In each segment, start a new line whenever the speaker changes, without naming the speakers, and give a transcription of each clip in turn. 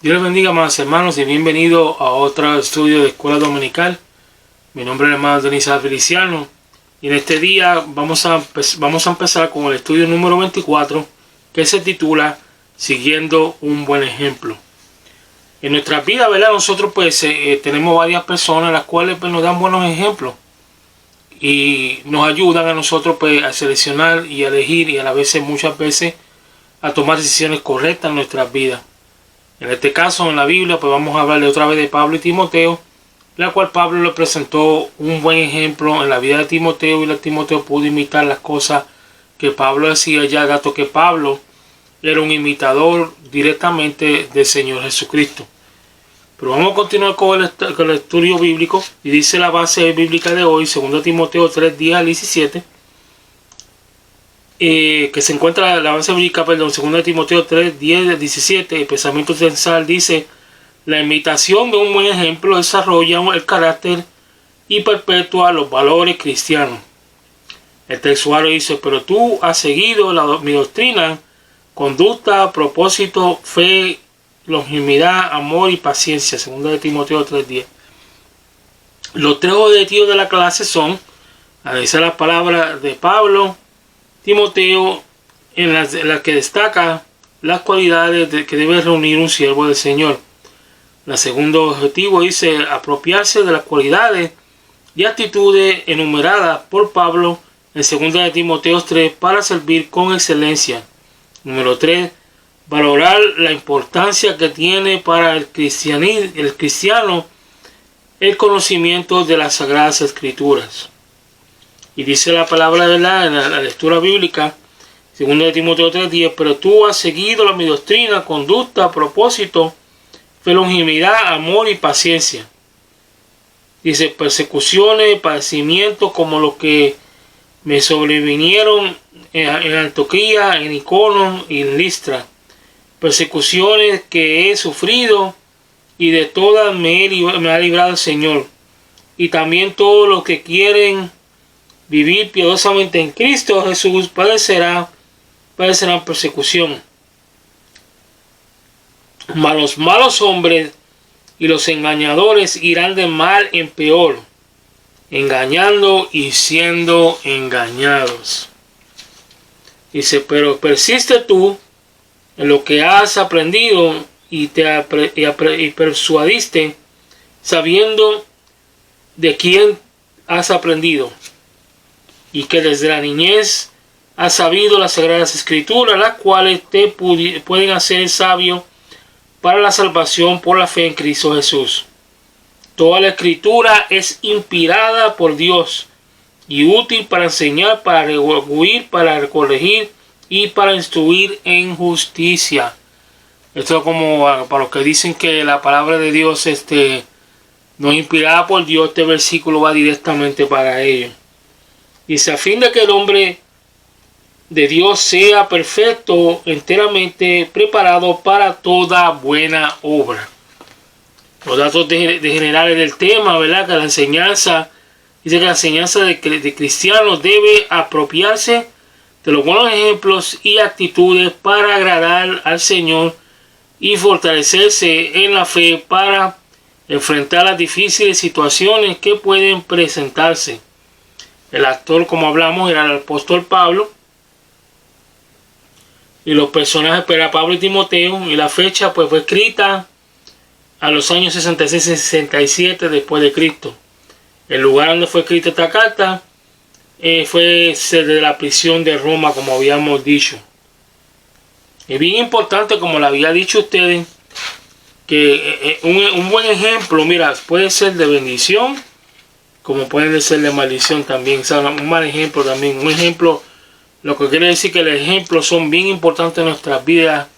Dios les bendiga, amados hermanos, y bienvenido a otro estudio de Escuela Dominical. Mi nombre es el hermano Denis Feliciano, y en este día vamos a empezar con el estudio número 24, que se titula Siguiendo un buen ejemplo. En nuestra vida, ¿verdad? Nosotros tenemos varias personas las cuales nos dan buenos ejemplos y nos ayudan a nosotros a seleccionar y a elegir, y a la vez, muchas veces, a tomar decisiones correctas en nuestras vidas. En este caso, en la Biblia, vamos a hablarle otra vez de Pablo y Timoteo, la cual Pablo le presentó un buen ejemplo en la vida de Timoteo, y Timoteo pudo imitar las cosas que Pablo hacía, ya dato que Pablo era un imitador directamente del Señor Jesucristo. Pero vamos a continuar con el estudio bíblico, y dice la base bíblica de hoy, 2 Timoteo 3, 10 al 17, que se encuentra la base bíblica, 2 Timoteo 3, 10 al 17, el pensamiento central dice: la imitación de un buen ejemplo desarrolla el carácter y perpetúa los valores cristianos. El textuario dice: pero tú has seguido mi doctrina, conducta, propósito, fe, longanimidad, amor y paciencia. 2 Timoteo 3:10. Los tres objetivos de la clase son analizar las palabras de Pablo, Timoteo, en las que destaca las cualidades que debe reunir un siervo del Señor. El segundo objetivo dice apropiarse de las cualidades y actitudes enumeradas por Pablo en 2 Timoteo 3 para servir con excelencia. Número 3. Valorar la importancia que tiene para el cristiano el conocimiento de las Sagradas Escrituras. Y dice la palabra de en la lectura bíblica, 2 Timoteo 3:10, pero tú has seguido mi doctrina, conducta, propósito, fe, longanimidad, amor y paciencia. Dice: persecuciones, padecimientos como los que me sobrevinieron en Antioquía, en Iconio y en Listra. Persecuciones que he sufrido, y de todas me ha librado el Señor. Y también todos los que quieren vivir piadosamente en Cristo Jesús padecerán persecución. Los malos hombres y los engañadores irán de mal en peor, engañando y siendo engañados. Dice: pero persiste tú en lo que has aprendido y persuadiste, sabiendo de quién has aprendido, y que desde la niñez has sabido las Sagradas Escrituras, las cuales te pueden hacer sabio para la salvación por la fe en Cristo Jesús. Toda la Escritura es inspirada por Dios y útil para enseñar, para redarguir, para corregir y para instruir en justicia. Esto es como para los que dicen que la palabra de Dios no es inspirada por Dios. Este versículo va directamente para ellos. Dice: a fin de que el hombre de Dios sea perfecto, enteramente preparado para toda buena obra. Los datos generales del tema, ¿verdad? Que la enseñanza, dice que la enseñanza de cristianos debe apropiarse de los buenos ejemplos y actitudes para agradar al Señor y fortalecerse en la fe para enfrentar las difíciles situaciones que pueden presentarse. El actor, como hablamos, era el apóstol Pablo, y los personajes eran Pablo y Timoteo, y la fecha fue escrita a los años 66 y 67 después de Cristo. El lugar donde fue escrita esta carta fue de la prisión de Roma, como habíamos dicho. Es bien importante, como le había dicho a ustedes, que un buen ejemplo, mira, puede ser de bendición, como puede ser de maldición también. O sea, un mal ejemplo también. Un ejemplo, lo que quiere decir que los ejemplos son bien importantes en nuestras vidas,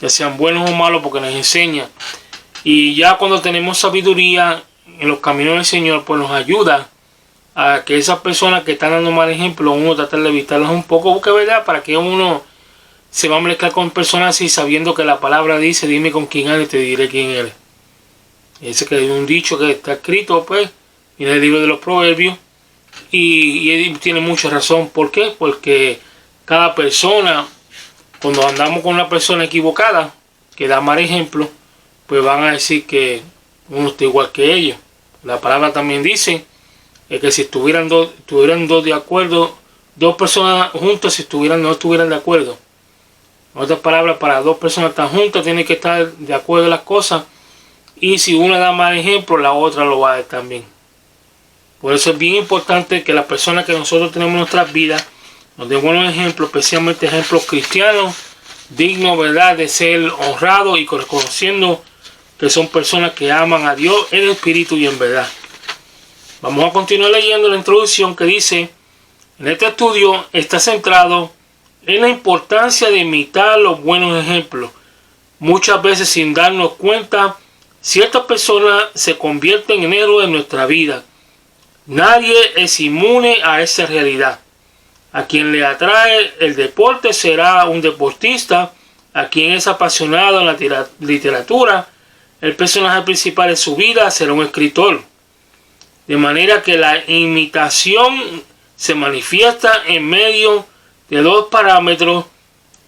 ya sean buenos o malos, porque nos enseñan. Y ya cuando tenemos sabiduría en los caminos del Señor, pues nos ayuda a que esas personas que están dando mal ejemplo, uno tratar de evitarlas un poco, porque verdad, para que uno se va a mezclar con personas así, sabiendo que la palabra dice: dime con quién eres y te diré quién eres. Ese que es un dicho que está escrito, pues, en el libro de los Proverbios, y él tiene mucha razón. ¿Por qué? Porque cada persona, cuando andamos con una persona equivocada, que da mal ejemplo, pues van a decir que uno está igual que ellos. La palabra también dice que si estuvieran dos de acuerdo, dos personas juntas, si no estuvieran de acuerdo. En otras palabras, para dos personas tan juntas tienen que estar de acuerdo en las cosas. Y si una da mal ejemplo, la otra lo va a dar también. Por eso es bien importante que las personas que nosotros tenemos en nuestras vidas nos den buenos ejemplos, especialmente ejemplos cristianos, dignos, ¿verdad?, de ser honrados y reconociendo que son personas que aman a Dios en espíritu y en verdad. Vamos a continuar leyendo la introducción que dice: en este estudio está centrado en la importancia de imitar los buenos ejemplos. Muchas veces, sin darnos cuenta, ciertas personas se convierten en héroes en nuestra vida. Nadie es inmune a esa realidad. A quien le atrae el deporte será un deportista. A quien es apasionado en la literatura, el personaje principal de su vida será un escritor. De manera que la imitación se manifiesta en medio de dos parámetros: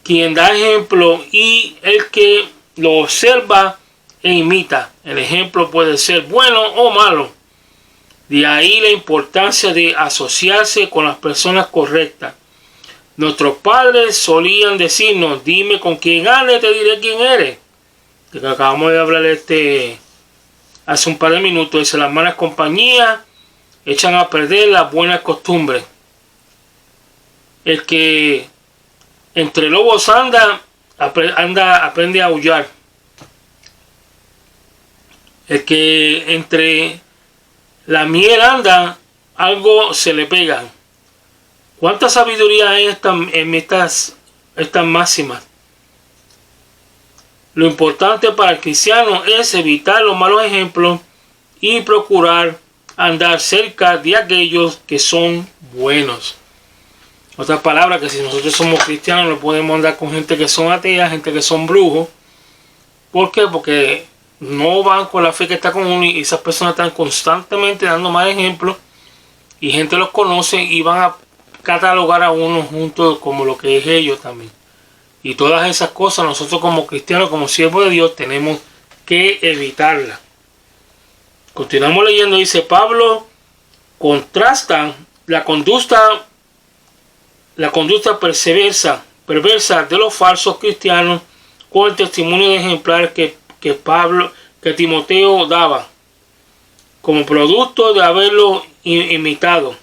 quien da ejemplo y el que lo observa e imita. El ejemplo puede ser bueno o malo. De ahí la importancia de asociarse con las personas correctas. Nuestros padres solían decirnos: dime con quién andas, te diré quién eres. Que acabamos de hablar hace un par de minutos. Dice: las malas compañías echan a perder las buenas costumbres. El que entre lobos anda, aprende a aullar. El que entre la miel anda, algo se le pega. ¿Cuánta sabiduría hay en estas máximas? Lo importante para el cristiano es evitar los malos ejemplos y procurar andar cerca de aquellos que son buenos. Otra palabra, que si nosotros somos cristianos no podemos andar con gente que son ateas, gente que son brujos. ¿Por qué? Porque no van con la fe que está con uno, y esas personas están constantemente dando mal ejemplos y gente los conoce y van a catalogar a uno junto como lo que es ellos también. Y todas esas cosas nosotros como cristianos, como siervos de Dios, tenemos que evitarlas. Continuamos leyendo. Dice: Pablo contrasta la conducta perversa de los falsos cristianos con el testimonio de ejemplar que Timoteo daba como producto de haberlo imitado.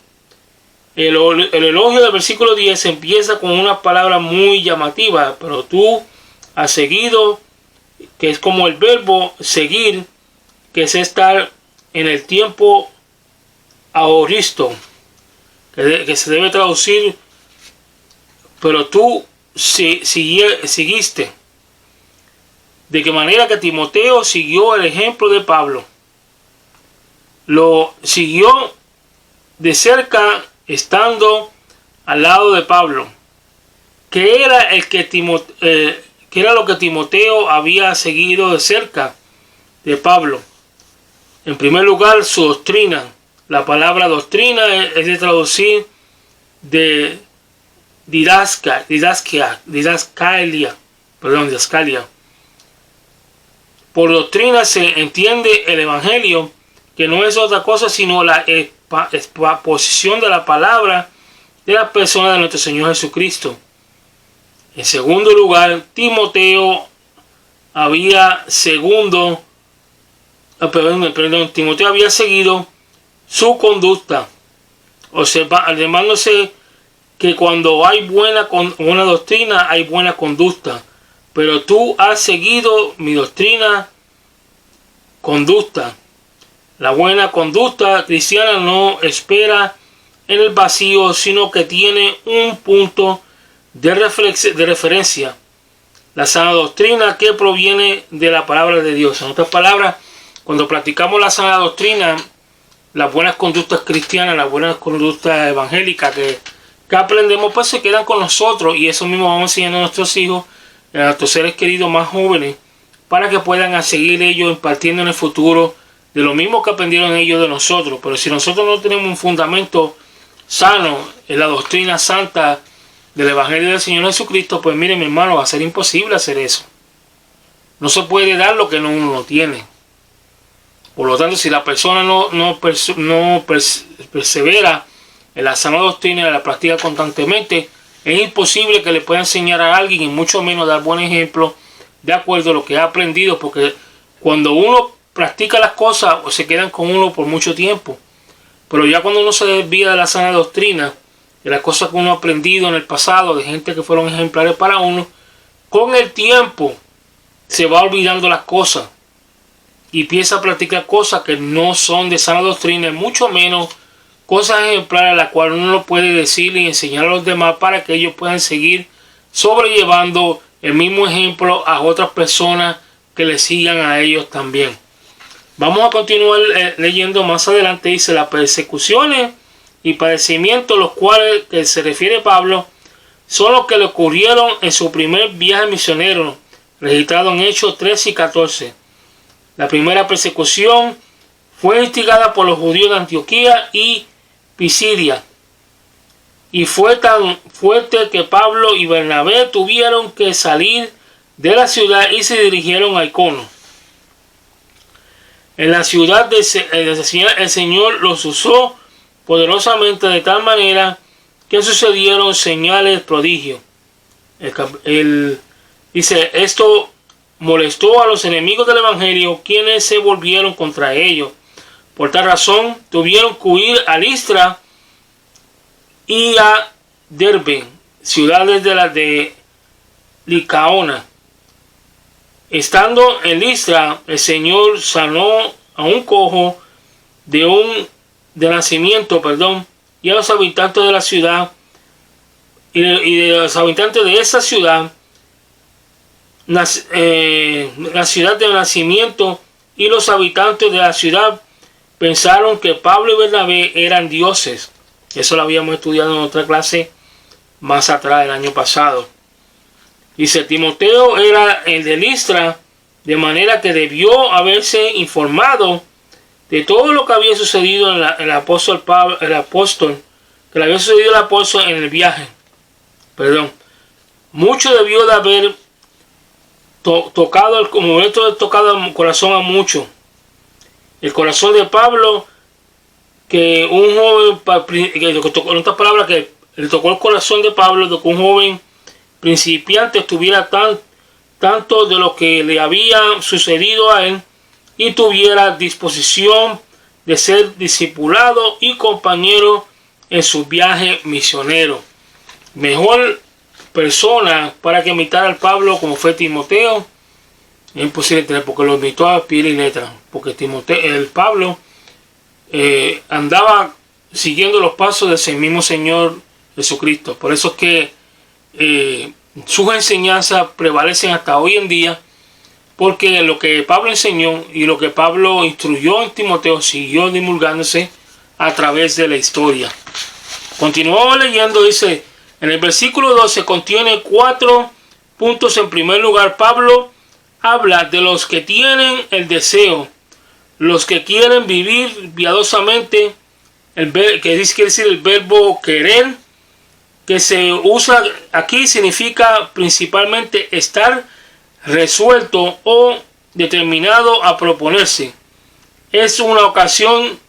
El elogio del versículo 10 empieza con una palabra muy llamativa: pero tú has seguido, que es como el verbo seguir, que es estar en el tiempo aoristo, que se debe traducir: pero tú seguiste. De qué manera que Timoteo siguió el ejemplo de Pablo. Lo siguió de cerca, estando al lado de Pablo. ¿Qué era lo que Timoteo había seguido de cerca de Pablo? En primer lugar, su doctrina. La palabra doctrina es de traducir de didascalia. Por doctrina se entiende el evangelio, que no es otra cosa sino la exposición de la palabra de la persona de nuestro Señor Jesucristo. En segundo lugar, Timoteo había seguido su conducta, observándose que cuando hay buena doctrina, hay buena conducta. Pero tú has seguido mi doctrina, conducta. La buena conducta cristiana no espera en el vacío, sino que tiene un punto de referencia. La sana doctrina que proviene de la palabra de Dios. En otras palabras, cuando practicamos la sana doctrina, las buenas conductas cristianas, las buenas conductas evangélicas que aprendemos, pues se quedan con nosotros, y eso mismo vamos enseñando a nuestros hijos, a nuestros seres queridos más jóvenes, para que puedan seguir ellos impartiendo en el futuro de lo mismo que aprendieron ellos de nosotros. Pero si nosotros no tenemos un fundamento sano en la doctrina santa del Evangelio del Señor Jesucristo, pues miren, mi hermano, va a ser imposible hacer eso. No se puede dar lo que uno no tiene. Por lo tanto, si la persona no persevera en la sana doctrina y la practica constantemente, es imposible que le pueda enseñar a alguien y mucho menos dar buen ejemplo de acuerdo a lo que ha aprendido, porque cuando uno practica las cosas se quedan con uno por mucho tiempo, pero ya cuando uno se desvía de la sana doctrina, de las cosas que uno ha aprendido en el pasado, de gente que fueron ejemplares para uno, con el tiempo se va olvidando las cosas y empieza a practicar cosas que no son de sana doctrina, mucho menos cosas ejemplares a las cuales uno no puede decir y enseñar a los demás para que ellos puedan seguir sobrellevando el mismo ejemplo a otras personas que le sigan a ellos también. Vamos a continuar leyendo más adelante. Dice: las persecuciones y padecimientos, los cuales que se refiere Pablo, son los que le ocurrieron en su primer viaje misionero, registrado en Hechos 13 y 14. La primera persecución fue instigada por los judíos de Antioquía y Pisidia, y fue tan fuerte que Pablo y Bernabé tuvieron que salir de la ciudad y se dirigieron a Iconio. En la ciudad el Señor los usó poderosamente de tal manera que sucedieron señales, prodigios. Dice: esto molestó a los enemigos del Evangelio, quienes se volvieron contra ellos. Por tal razón tuvieron que huir a Listra y a Derbe, ciudades de las de Licaona. Estando en Listra, el Señor sanó a un cojo de nacimiento, y a los habitantes de la ciudad, y de los habitantes de esa ciudad, la ciudad de nacimiento, y los habitantes de la ciudad pensaron que Pablo y Bernabé eran dioses. Eso lo habíamos estudiado en otra clase más atrás, el año pasado. Dice: Timoteo era el de Listra, de manera que debió haberse informado de todo lo que había sucedido en el apóstol Pablo, que le había sucedido al apóstol en el viaje. Mucho debió de haber tocado el corazón a muchos. El corazón de Pablo, que un joven, en otras palabras, que le tocó el corazón de Pablo de que un joven principiante estuviera tanto de lo que le había sucedido a él y tuviera disposición de ser discipulado y compañero en su viaje misionero. Mejor persona para que imitara al Pablo como fue Timoteo es imposible tener, porque lo imitó a pie y letra, porque Pablo andaba siguiendo los pasos de ese mismo Señor Jesucristo. Por eso es que sus enseñanzas prevalecen hasta hoy en día, porque lo que Pablo enseñó y lo que Pablo instruyó en Timoteo siguió divulgándose a través de la historia. Continuamos leyendo. Dice en el versículo 12, contiene 4 puntos. En primer lugar, Pablo habla de los que tienen el deseo, los que quieren vivir piadosamente, que quiere decir el verbo querer, que se usa aquí, significa principalmente estar resuelto o determinado a proponerse. Es una ocasión,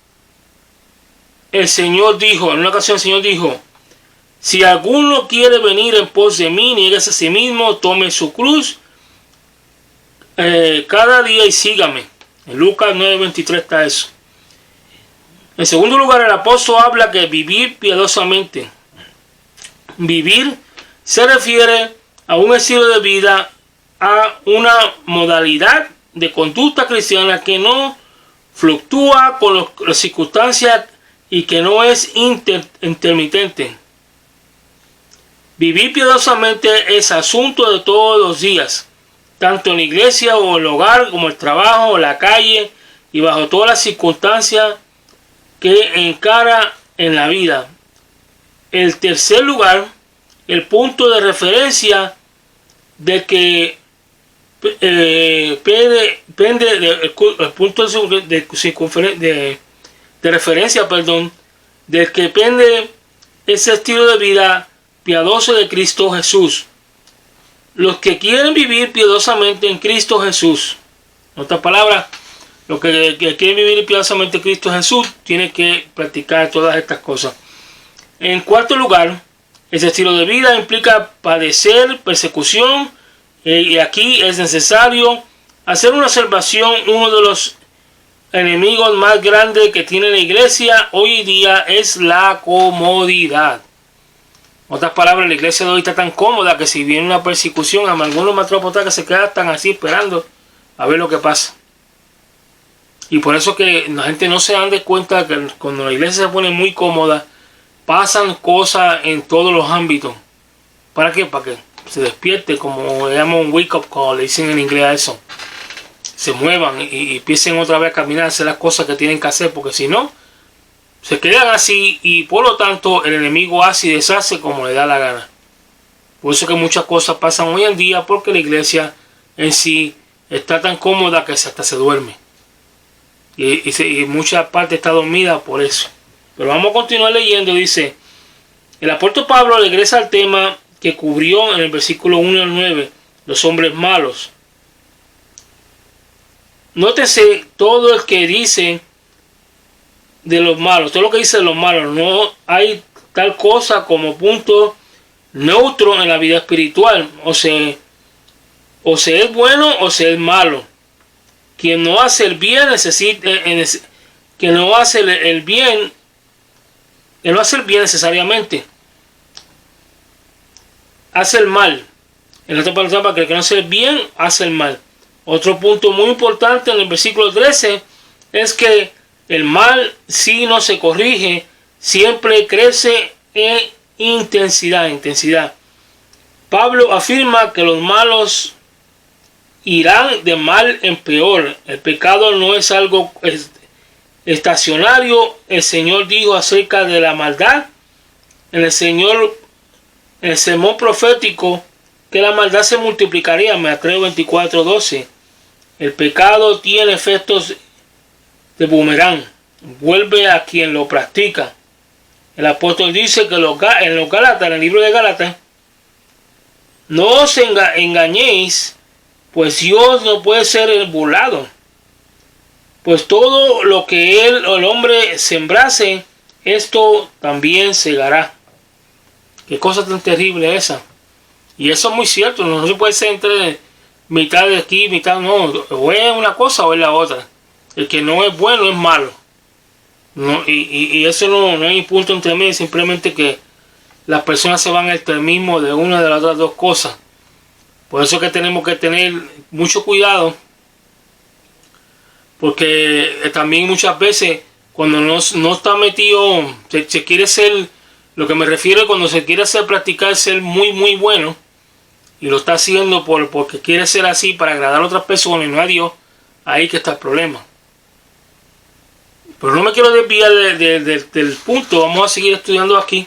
en una ocasión el Señor dijo: si alguno quiere venir en pos de mí, niéguese a sí mismo, tome su cruz cada día y sígame. En Lucas 9:23 está eso. En segundo lugar, el apóstol habla que vivir piadosamente. Vivir se refiere a un estilo de vida, a una modalidad de conducta cristiana que no fluctúa con las circunstancias y que no es intermitente. Vivir piadosamente es asunto de todos los días, tanto en la iglesia o en el hogar, como el trabajo o la calle, y bajo todas las circunstancias que encara en la vida. En tercer lugar, el punto de referencia de que el punto de referencia, del que depende ese estilo de vida piadoso de Cristo Jesús. los que quieren vivir piadosamente en Cristo Jesús. En otras palabras, los que quieren vivir piadosamente en Cristo Jesús tienen que practicar todas estas cosas. En cuarto lugar, ese estilo de vida implica padecer persecución, y aquí es necesario hacer una observación. Uno de los enemigos más grandes que tiene la iglesia hoy día es la comodidad. En otras palabras, la iglesia de hoy está tan cómoda que si viene una persecución, algunos matrópotas que se quedan así esperando a ver lo que pasa. Y por eso que la gente no se dan de cuenta que cuando la iglesia se pone muy cómoda, pasan cosas en todos los ámbitos. ¿Para qué? Para que se despierte, como le llaman un wake up call, le dicen en inglés a eso. Se muevan y empiecen otra vez a caminar, a hacer las cosas que tienen que hacer, porque si no, se quedan así y por lo tanto el enemigo hace y deshace como le da la gana. Por eso que muchas cosas pasan hoy en día, porque la iglesia en sí está tan cómoda que hasta se duerme. Y mucha parte está dormida por eso. Pero vamos a continuar leyendo. Dice, el apóstol Pablo regresa al tema que cubrió en el versículo 1 al 9, los hombres malos. Nótese todo el que dice de los malos, todo lo que dice de los malos. No hay tal cosa como punto neutro en la vida espiritual. O se es bueno o se es malo. Quien no hace el bien quien no hace el bien, que no hace el bien necesariamente, hace el mal. En otra palabra, que el que no hace el bien, hace el mal. Otro punto muy importante en el versículo 13 es que el mal, si no se corrige, siempre crece en intensidad. Pablo afirma que los malos irán de mal en peor. El pecado no es algo estacionario. El Señor dijo acerca de la maldad en el sermón profético que la maldad se multiplicaría. Mateo 24:12. El pecado tiene efectos de boomerang, vuelve a quien lo practica. El apóstol dice que en los Gálatas, en el libro de Gálatas, no os engañéis, pues Dios no puede ser burlado. Pues todo lo que el hombre sembrase, esto también segará. Qué cosa tan terrible esa. Y eso es muy cierto, no se puede ser entre mitad de aquí, mitad no. O es una cosa o es la otra. El que no es bueno es malo. No, y eso no hay punto entre medio, simplemente que las personas se van al extremismo de una de las otras dos cosas. Por eso que tenemos que tener mucho cuidado, porque también muchas veces cuando no está metido, se quiere ser, lo que me refiero es cuando se quiere practicar ser muy bueno, y lo está haciendo porque quiere ser así para agradar a otras personas y no a Dios, ahí que está el problema. Pero no me quiero desviar del punto. Vamos a seguir estudiando aquí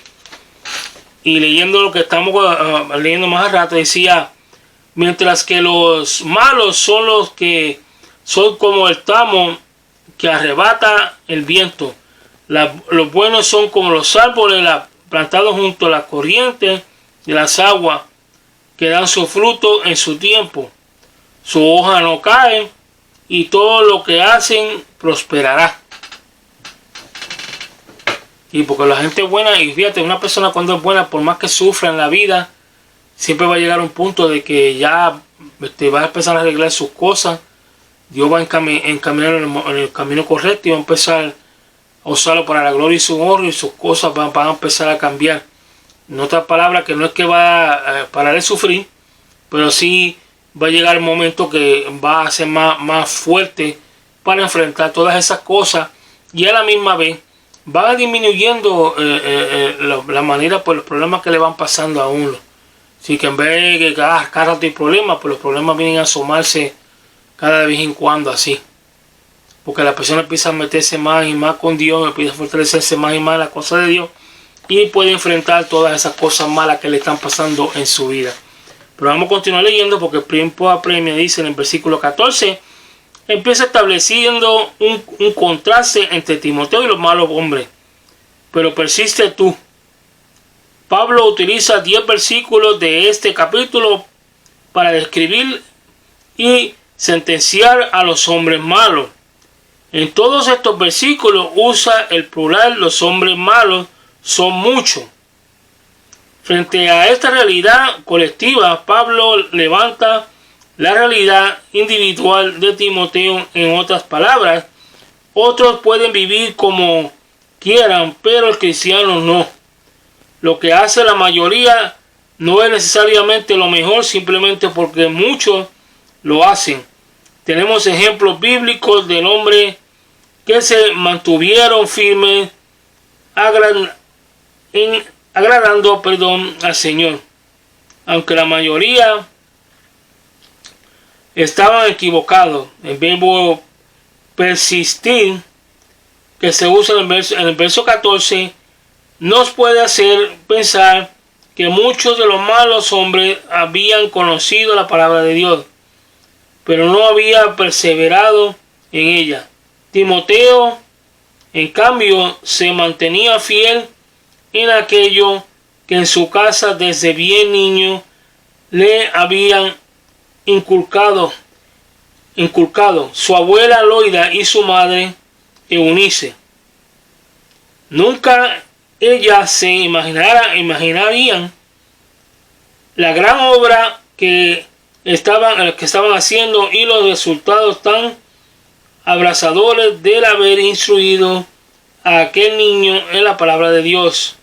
y leyendo lo que estamos leyendo más al rato. Decía, mientras que los malos son los que son como el tamo que arrebata el viento, los buenos son como los árboles plantados junto a la corriente de las aguas, que dan su fruto en su tiempo, su hoja no cae y todo lo que hacen prosperará. Y porque la gente es buena, y fíjate, una persona cuando es buena, por más que sufra en la vida, siempre va a llegar a un punto de que ya va a empezar a arreglar sus cosas. Dios va a encaminar en el camino correcto y va a empezar a usarlo para la gloria y su honor, y sus cosas van a empezar a cambiar. En otras palabras, que no es que va a parar de sufrir, pero sí va a llegar el momento que va a ser más fuerte para enfrentar todas esas cosas, y a la misma vez va disminuyendo la manera por los problemas que le van pasando a uno. Así que en vez de que cada rato hay problemas, pues los problemas vienen a asomarse cada vez en cuando así. Porque la persona empieza a meterse más y más con Dios, empieza a fortalecerse más y más en las cosas de Dios, y puede enfrentar todas esas cosas malas que le están pasando en su vida. Pero vamos a continuar leyendo, porque el tiempo apremia. Dice en el versículo 14, empieza estableciendo un contraste entre Timoteo y los malos hombres. Pero persiste tú. Pablo utiliza 10 versículos de este capítulo para describir y sentenciar a los hombres malos. En todos estos versículos usa el plural, los hombres malos son muchos. Frente a esta realidad colectiva, Pablo levanta la realidad individual de Timoteo. En otras palabras, otros pueden vivir como quieran, pero el cristiano no. Lo que hace la mayoría no es necesariamente lo mejor, simplemente porque muchos lo hacen. Tenemos ejemplos bíblicos del hombre que se mantuvieron firmes agradando al Señor, aunque la mayoría estaban equivocados. El verbo persistir, que se usa en el verso 14, nos puede hacer pensar que muchos de los malos hombres habían conocido la palabra de Dios, pero no habían perseverado en ella. Timoteo, en cambio, se mantenía fiel en aquello que en su casa desde bien niño le habían inculcado. Su abuela Loida y su madre Eunice. Nunca ellas se imaginarían la gran obra que estaban haciendo y los resultados tan abrazadores del haber instruido a aquel niño en la palabra de Dios.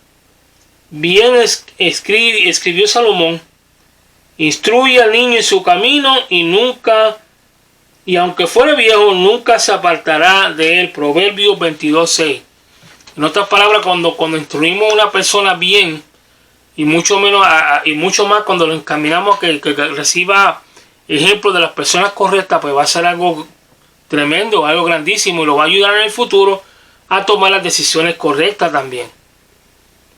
Bien escribió Salomón: instruye al niño en su camino y aunque fuere viejo, nunca se apartará de él. Proverbios 22:6. En otras palabras, cuando instruimos a una persona bien, y mucho más cuando lo encaminamos a que reciba ejemplo de las personas correctas, pues va a ser algo tremendo, algo grandísimo, y lo va a ayudar en el futuro a tomar las decisiones correctas también.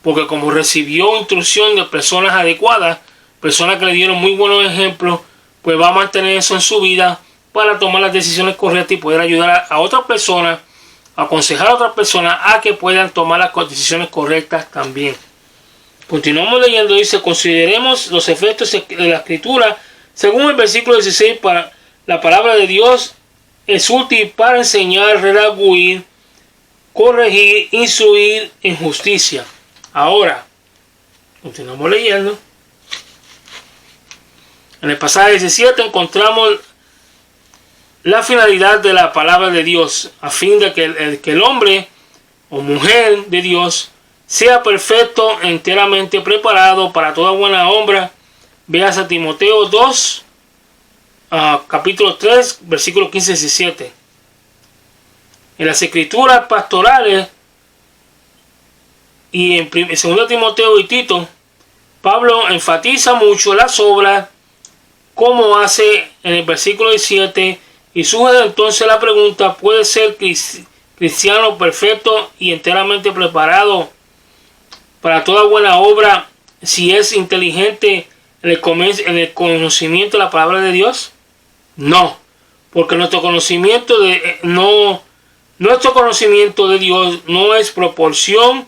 Porque como recibió instrucción de personas adecuadas, personas que le dieron muy buenos ejemplos, pues va a mantener eso en su vida para tomar las decisiones correctas y poder ayudar a otras personas, aconsejar a otras personas a que puedan tomar las decisiones correctas también. Continuamos leyendo. Dice: consideremos los efectos de la escritura. Según el versículo 16, para la palabra de Dios es útil para enseñar, redarguir, corregir, instruir en justicia. Ahora, continuamos leyendo. En el pasaje 17 encontramos la finalidad de la palabra de Dios, a fin de que el hombre o mujer de Dios sea perfecto, enteramente preparado para toda buena obra. Veas a Timoteo 2, capítulo 3, versículos 15 y 17. En las escrituras pastorales y en 2 Timoteo y Tito, Pablo enfatiza mucho las obras, como hace en el versículo 17, y surge entonces la pregunta: ¿puede ser cristiano perfecto y enteramente preparado para toda buena obra si es inteligente en el conocimiento de la palabra de Dios? No, porque nuestro conocimiento de Dios no es proporción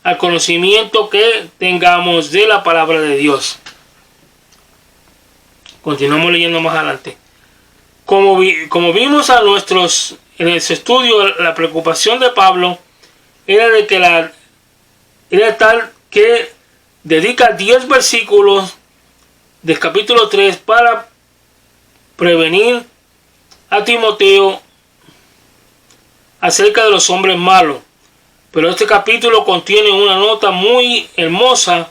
al conocimiento que tengamos de la palabra de Dios. Continuamos leyendo más adelante. Como vimos en ese estudio, la preocupación de Pablo era tal que dedica 10 versículos del capítulo 3 para prevenir a Timoteo acerca de los hombres malos. Pero este capítulo contiene una nota muy hermosa,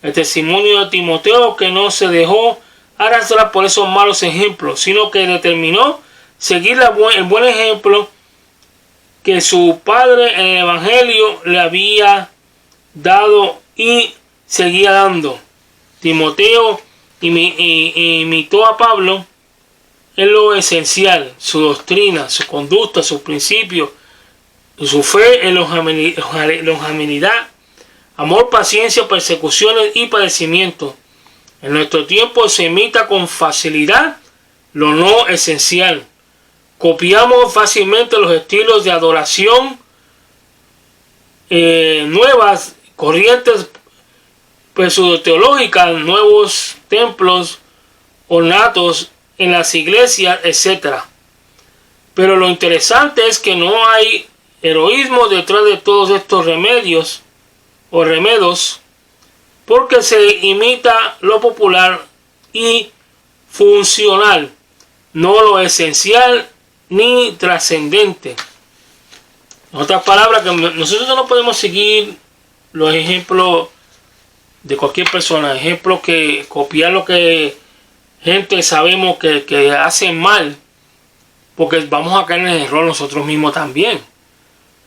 el testimonio de Timoteo, que no se dejó arrastrar por esos malos ejemplos, sino que determinó seguir el buen ejemplo que su padre en el Evangelio le había dado y seguía dando. Timoteo imitó a Pablo en lo esencial: su doctrina, su conducta, sus principios, su fe en longanimidad, amor, paciencia, persecuciones y padecimientos. En nuestro tiempo se imita con facilidad lo no esencial. Copiamos fácilmente los estilos de adoración, nuevas corrientes pseudo-teológicas, nuevos templos ornatos en las iglesias, etc. Pero lo interesante es que no hay heroísmo detrás de todos estos remedios o remedos, porque se imita lo popular y funcional, no lo esencial ni trascendente. En otras palabras, que nosotros no podemos seguir los ejemplos de cualquier persona, ejemplos que copiar lo que gente sabemos que hacen mal, porque vamos a caer en el error nosotros mismos también.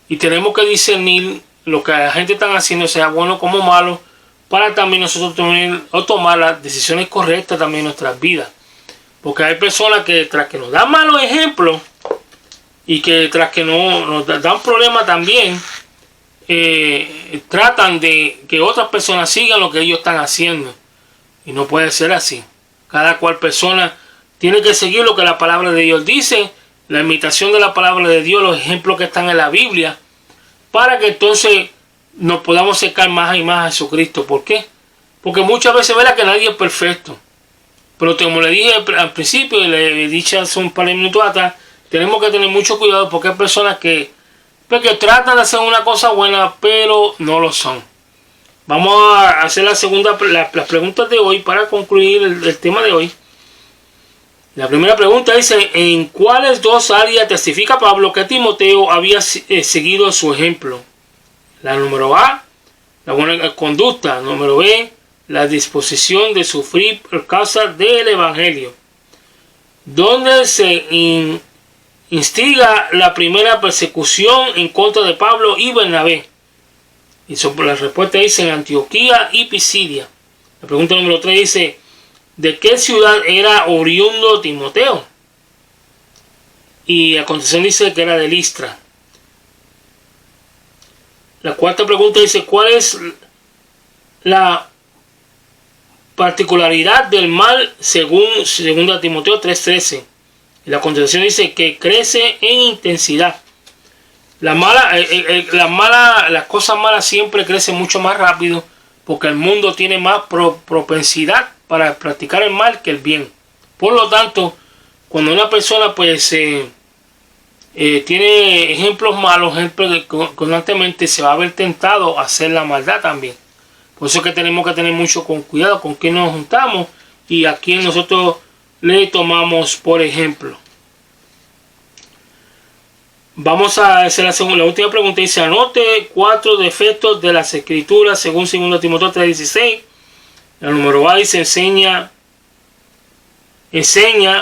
Y tenemos que discernir lo que la gente está haciendo, sea bueno como malo, para también nosotros tomar las decisiones correctas también en nuestras vidas. Porque hay personas que tras que nos dan malos ejemplos y que tras que nos dan problemas también, tratan de que otras personas sigan lo que ellos están haciendo. Y no puede ser así. Cada cual persona tiene que seguir lo que la palabra de Dios dice, la imitación de la palabra de Dios, los ejemplos que están en la Biblia, para que entonces nos podamos acercar más y más a Jesucristo. ¿Por qué? Porque muchas veces verá que nadie es perfecto. Pero como le dije al principio y le he dicho hace un par de minutos atrás, tenemos que tener mucho cuidado porque hay personas que tratan de hacer una cosa buena, pero no lo son. Vamos a hacer las preguntas de hoy para concluir el tema de hoy. La primera pregunta dice: ¿en cuáles dos áreas testifica Pablo que Timoteo había seguido su ejemplo? La número A, la buena conducta. Número B, la disposición de sufrir por causa del Evangelio. ¿Dónde se instiga la primera persecución en contra de Pablo y Bernabé? Y la respuesta dice: en Antioquía y Pisidia. La pregunta número 3 dice: ¿de qué ciudad era oriundo Timoteo? Y a continuación dice que era de Listra. La cuarta pregunta dice: ¿cuál es la particularidad del mal según 2 Timoteo 3:13? Y la contestación dice que crece en intensidad. Las cosas malas siempre crecen mucho más rápido porque el mundo tiene más propensidad para practicar el mal que el bien. Por lo tanto, cuando una persona pues tiene ejemplos malos, constantemente se va a ver tentado a hacer la maldad también. Por eso es que tenemos que tener mucho cuidado con quién nos juntamos y a quién nosotros le tomamos por ejemplo. Vamos a hacer la última pregunta. Dice: anote 4 defectos de las escrituras según 2 Timoteo 3:16. La número A dice: enseña.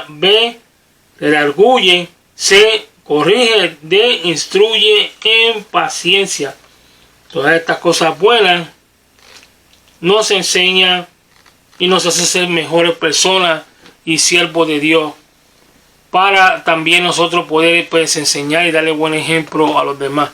B, redarguye. C, corrige. D, instruye en paciencia. Todas estas cosas buenas nos enseñan y nos hace ser mejores personas y siervos de Dios, para también nosotros poder pues enseñar y darle buen ejemplo a los demás.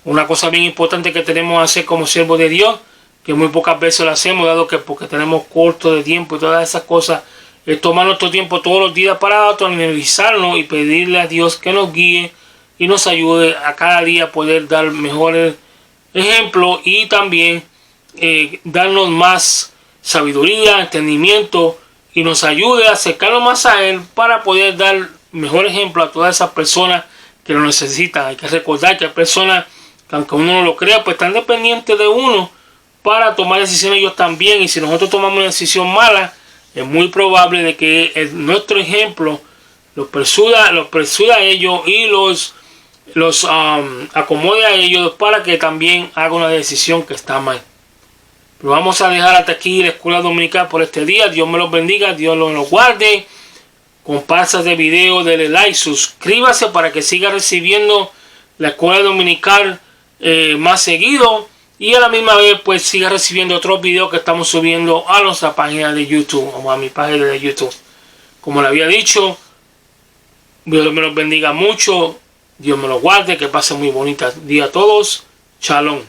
Una cosa bien importante que tenemos que hacer como siervos de Dios, que muy pocas veces lo hacemos, dado que porque tenemos corto de tiempo y todas esas cosas, es tomar nuestro tiempo todos los días para analizarnos y pedirle a Dios que nos guíe y nos ayude a cada día poder dar mejores ejemplos y también darnos más sabiduría, entendimiento, y nos ayude a acercarnos más a Él para poder dar mejor ejemplo a todas esas personas que lo necesitan. Hay que recordar que hay personas que, aunque uno no lo crea, pues están dependientes de uno para tomar decisiones ellos también. Y si nosotros tomamos una decisión mala, es muy probable de que nuestro ejemplo los persuada a ellos y los acomode a ellos para que también haga una decisión que está mal. Pero vamos a dejar hasta aquí la escuela dominical por este día. Dios me los bendiga, Dios los guarde. Comparta este video, denle like, suscríbase para que siga recibiendo la escuela dominical más seguido. Y a la misma vez pues siga recibiendo otros videos que estamos subiendo a nuestra página de YouTube o a mi página de YouTube. Como le había dicho, Dios me los bendiga mucho. Dios me los guarde. Que pasen muy bonito día a todos. Shalom.